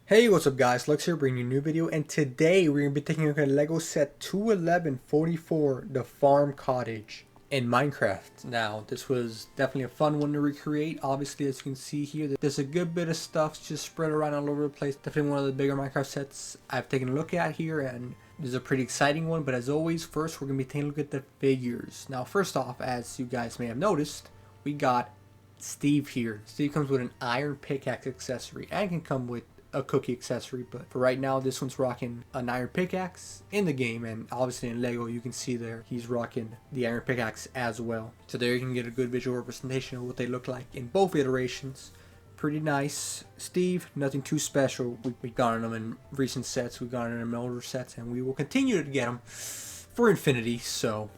Hey, what's up guys, Luckz here bringing you a new video, and today we're going to be taking a look at Lego set 21144, the Farm Cottage in Minecraft. Now, this was definitely a fun one to recreate. Obviously, as you can see here, there's a good bit of stuff just spread around all over the place. Definitely one of the bigger Minecraft sets I've taken a look at here, and this is a pretty exciting one. But as always, first we're going to be taking a look at the figures. Now, first off, as you guys may have noticed, we got Steve here. Steve comes with an iron pickaxe accessory and can come with a cookie accessory, but for right now this one's rocking an iron pickaxe in the game, and obviously in Lego you can see there he's rocking the iron pickaxe as well. So there you can get a good visual representation of what they look like in both iterations. Pretty nice. Steve, nothing too special. We gotten them in recent sets, we got them in older sets, and we will continue to get them for infinity. So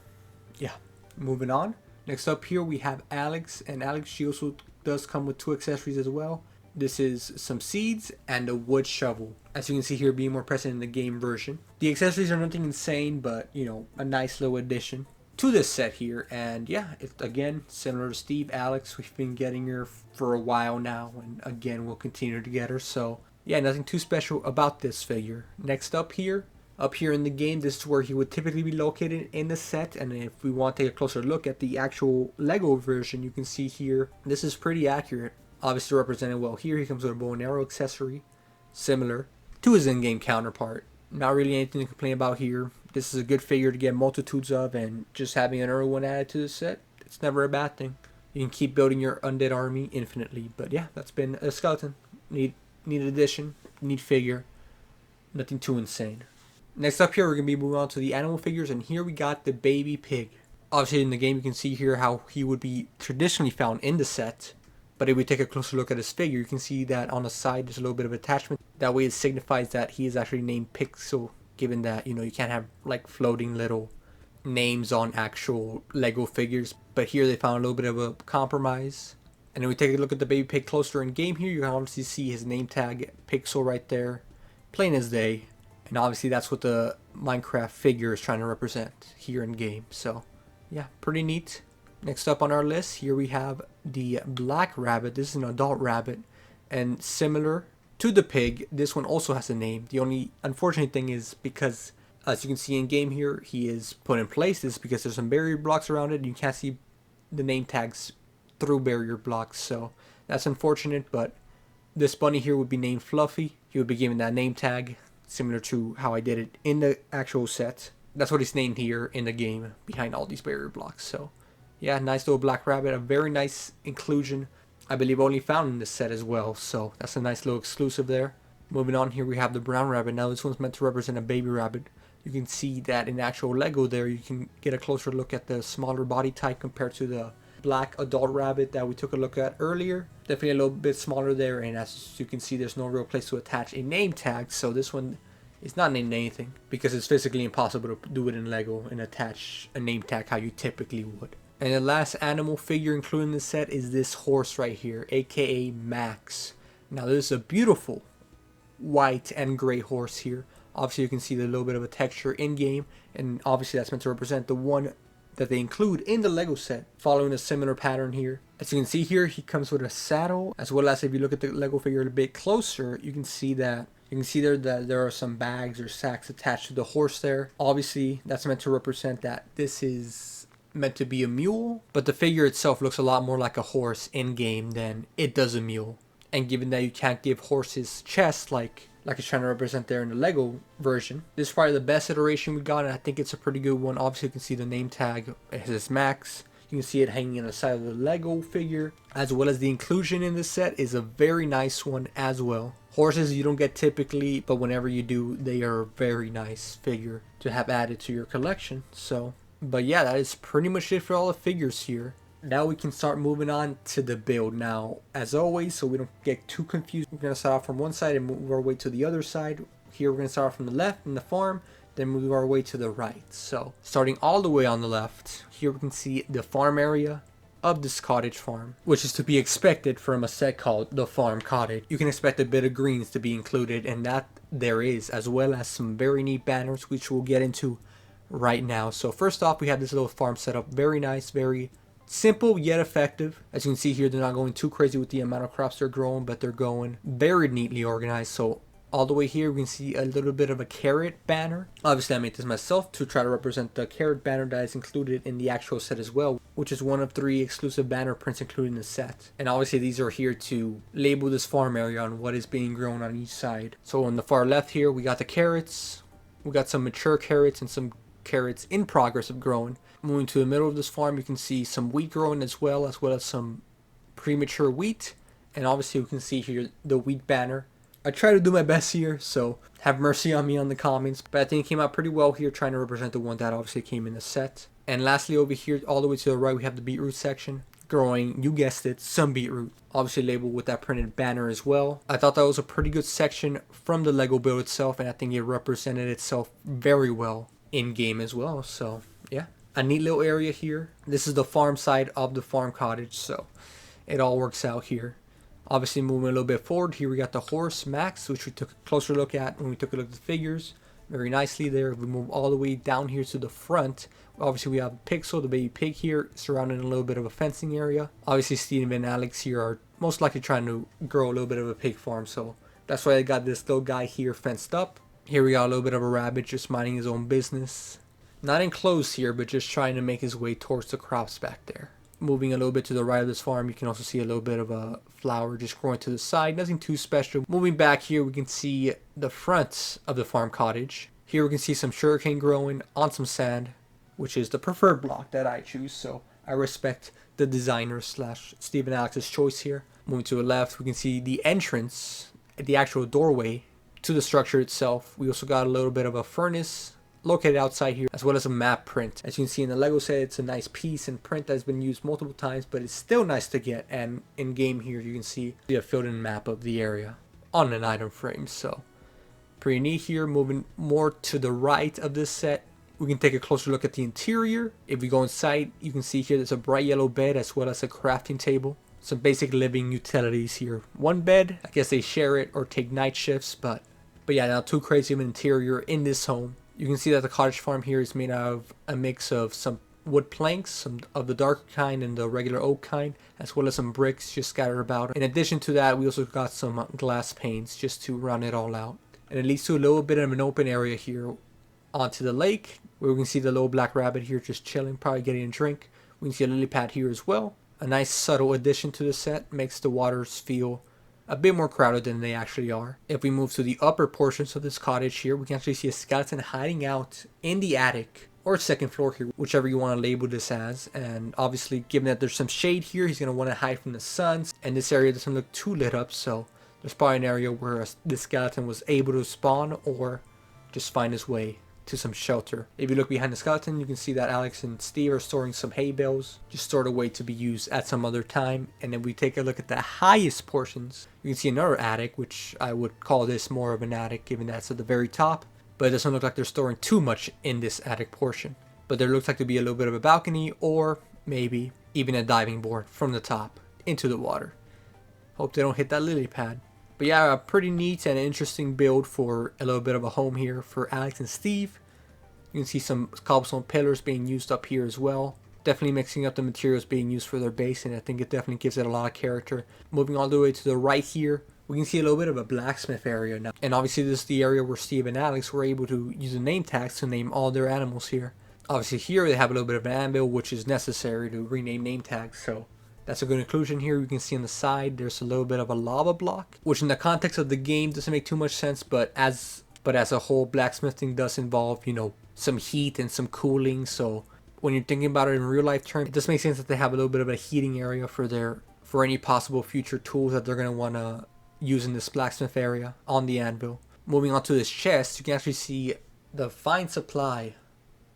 yeah, moving on. Next up here we have Alex, and Alex, she also does come with two accessories as well. This is some seeds and a wood shovel, as you can see here, being more present in the game version. The accessories are nothing insane, but you know, a nice little addition to this set here. And yeah, it's again similar to Steve, Alex, we've been getting her for a while now, and again we'll continue to get her. So yeah, nothing too special about this figure. Next up here in the game, this is where he would typically be located in the set. And if we want to take a closer look at the actual Lego version, you can see here this is pretty accurate. Obviously represented well here. He comes with a bow and arrow accessory, similar to his in-game counterpart. Not really anything to complain about here. This is a good figure to get multitudes of, and just having an early one added to the set, it's never a bad thing. You can keep building your undead army infinitely. But yeah, that's been a skeleton. Neat addition, neat figure. Nothing too insane. Next up here, we're going to be moving on to the animal figures, and here we got the baby pig. Obviously in the game you can see here how he would be traditionally found in the set. But if we take a closer look at his figure, you can see that on the side there's a little bit of attachment. That way it signifies that he is actually named Pixel, given that, you know, you can't have like floating little names on actual Lego figures. But here they found a little bit of a compromise. And if we take a look at the baby pig closer in game here, you can obviously see his name tag, Pixel, right there, plain as day. And obviously that's what the Minecraft figure is trying to represent here in game. So yeah, pretty neat. Next up on our list, here we have the black rabbit. This is an adult rabbit, and similar to the pig, this one also has a name. The only unfortunate thing is, because as you can see in game here, he is put in place. This is because there's some barrier blocks around it, and you can't see the name tags through barrier blocks, so that's unfortunate. But this bunny here would be named Fluffy. He would be given that name tag, similar to how I did it in the actual set. That's what he's named here in the game, behind all these barrier blocks. So yeah, nice little black rabbit, a very nice inclusion. I believe only found in this set as well, so that's a nice little exclusive there. Moving on, here we have the brown rabbit. Now this one's meant to represent a baby rabbit. You can see that in actual Lego there, you can get a closer look at the smaller body type compared to the black adult rabbit that we took a look at earlier. Definitely a little bit smaller there, and as you can see, there's no real place to attach a name tag, so this one is not named anything, because it's physically impossible to do it in Lego and attach a name tag how you typically would. And the last animal figure included in the set is this horse right here, aka Max. Now this is a beautiful white and gray horse here. Obviously you can see the little bit of a texture in game, and obviously that's meant to represent the one that they include in the Lego set, following a similar pattern here. As you can see here, he comes with a saddle, as well as if you look at the Lego figure a bit closer, you can see there that are some bags or sacks attached to the horse there. Obviously that's meant to represent that this is meant to be a mule, but the figure itself looks a lot more like a horse in game than it does a mule. And given that you can't give horses chests like it's trying to represent there in the Lego version, this is probably the best iteration we got, and I think it's a pretty good one. Obviously you can see the name tag, it says Max. You can see it hanging on the side of the Lego figure, as well as the inclusion in this set is a very nice one as well. Horses you don't get typically, but whenever you do, they are a very nice figure to have added to your collection. So but yeah, that is pretty much it for all the figures here. Now we can start moving on to the build. Now, as always, so we don't get too confused, we're going to start off from one side and move our way to the other side. Here we're going to start off from the left in the farm, then move our way to the right. So, starting all the way on the left, here we can see the farm area of this cottage farm, which is to be expected from a set called the Farm Cottage. You can expect a bit of greens to be included, and that there is, as well as some very neat banners, which we'll get into right now. So first off, we have this little farm setup. Very nice, very simple yet effective. As you can see here, they're not going too crazy with the amount of crops they're growing, but they're going very neatly organized. So All the way here, we can see a little bit of a carrot banner. Obviously, I made this myself to try to represent the carrot banner that is included in the actual set as well, which is one of 3 exclusive banner prints included in the set. And obviously, these are here to label this farm area on what is being grown on each side. So on the far left here, we got the carrots. We got some mature carrots and some carrots in progress of growing. Moving to the middle of this farm, you can see some wheat growing as well as some premature wheat. And obviously, we can see here the wheat banner. I try to do my best here, so have mercy on me on the comments. But I think it came out pretty well here, trying to represent the one that obviously came in the set. And lastly, over here, all the way to the right, we have the beetroot section. Growing, you guessed it, some beetroot. Obviously labeled with that printed banner as well. I thought that was a pretty good section from the Lego build itself, and I think it represented itself very well in game as well. So yeah, a neat little area here. This is the farm side of the farm cottage, so it all works out here. Obviously moving a little bit forward, here we got the horse Max, which we took a closer look at when we took a look at the figures. Very nicely there. We move all the way down here to the front. Obviously we have Pixel, the baby pig here, surrounding a little bit of a fencing area. Obviously Steve and Alex here are most likely trying to grow a little bit of a pig farm, so that's why I got this little guy here fenced up. Here we got a little bit of a rabbit just minding his own business. Not enclosed here, but just trying to make his way towards the crops back there. Moving a little bit to the right of this farm, you can also see a little bit of a flower just growing to the side. Nothing too special. Moving back here, we can see the front of the farm cottage. Here we can see some sugarcane growing on some sand, which is the preferred block that I choose. So I respect the designer slash Steve and Alex's choice here. Moving to the left, we can see the entrance, the actual doorway to the structure itself. We also got a little bit of a furnace located outside here, as well as a map print. As you can see in the Lego set, it's a nice piece and print that's been used multiple times, but it's still nice to get. And in game here, you can see a filled in map of the area on an item frame. So pretty neat here. Moving more to the right of this set, we can take a closer look at the interior. If we go inside, you can see here there's a bright yellow bed as well as a crafting table. Some basic living utilities here. One bed, I guess they share it or take night shifts, but yeah, not too crazy of an interior in this home. You can see that the cottage farm here is made out of a mix of some wood planks, some of the darker kind and the regular oak kind, as well as some bricks just scattered about. In addition to that, we also got some glass panes just to round it all out. And it leads to a little bit of an open area here onto the lake, where we can see the little black rabbit here just chilling, probably getting a drink. We can see a lily pad here as well. A nice subtle addition to the set, makes the waters feel a bit more crowded than they actually are. If we move to the upper portions of this cottage here, we can actually see a skeleton hiding out in the attic or second floor here, whichever you want to label this as. And obviously, given that there's some shade here, he's going to want to hide from the sun, and this area doesn't look too lit up, so there's probably an area where this skeleton was able to spawn or just find his way to some shelter. If you look behind the skeleton, you can see that Alex and Steve are storing some hay bales, just stored away to be used at some other time. And then we take a look at the highest portions. You can see another attic, which I would call this more of an attic, given that's at the very top. But it doesn't look like they're storing too much in this attic portion. But there looks like to be a little bit of a balcony, or maybe even a diving board from the top into the water. Hope they don't hit that lily pad. But yeah, a pretty neat and interesting build for a little bit of a home here for Alex and Steve. You can see some cobblestone pillars being used up here as well. Definitely mixing up the materials being used for their base, and I think it definitely gives it a lot of character. Moving all the way to the right here, we can see a little bit of a blacksmith area now. And obviously this is the area where Steve and Alex were able to use the name tags to name all their animals here. Obviously here they have a little bit of an anvil, which is necessary to rename name tags, so that's a good inclusion here. You can see on the side there's a little bit of a lava block, which in the context of the game doesn't make too much sense, but as a whole, blacksmithing does involve, you know, some heat and some cooling. So when you're thinking about it in real life terms, it does make sense that they have a little bit of a heating area for any possible future tools that they're going to want to use in this blacksmith area on the anvil. Moving on to this chest, you can actually see the fine supply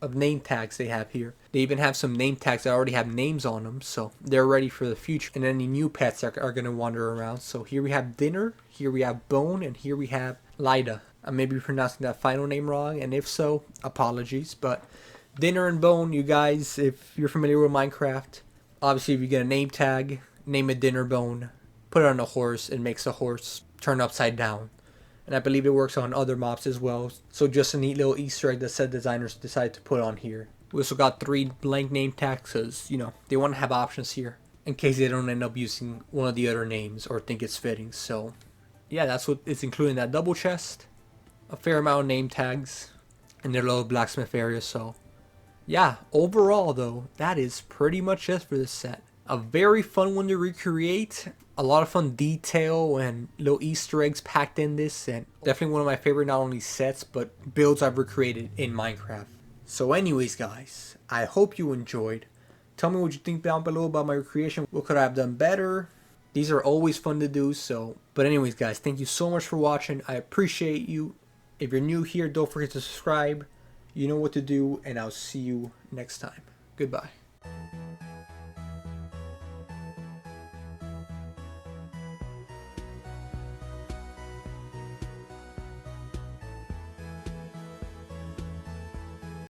of name tags they have here. They even have some name tags that already have names on them, so they're ready for the future. And any new pets are going to wander around. So here we have Dinner, here we have Bone, and here we have Lida. I may be pronouncing that final name wrong, and if so, apologies. But Dinner and Bone, you guys, if you're familiar with Minecraft, obviously if you get a name tag, name it Dinner Bone, put it on a horse, it makes the horse turn upside down. And I believe it works on other mobs as well. So just a neat little Easter egg that said designers decided to put on here. We also got 3 blank name tags because, you know, they want to have options here in case they don't end up using one of the other names or think it's fitting. So yeah, that's what it's including, that double chest, a fair amount of name tags, and their little blacksmith area. So yeah, overall though, that is pretty much it for this set. A very fun one to recreate. A lot of fun detail and little Easter eggs packed in this, and definitely one of my favorite not only sets but builds I've recreated in Minecraft. So anyways guys, I hope you enjoyed. Tell me what you think down below about my recreation. What could I have done better? These are always fun to do. So, but anyways guys, thank you so much for watching. I appreciate you. If you're new here, don't forget to subscribe. You know what to do, and I'll see you next time. Goodbye.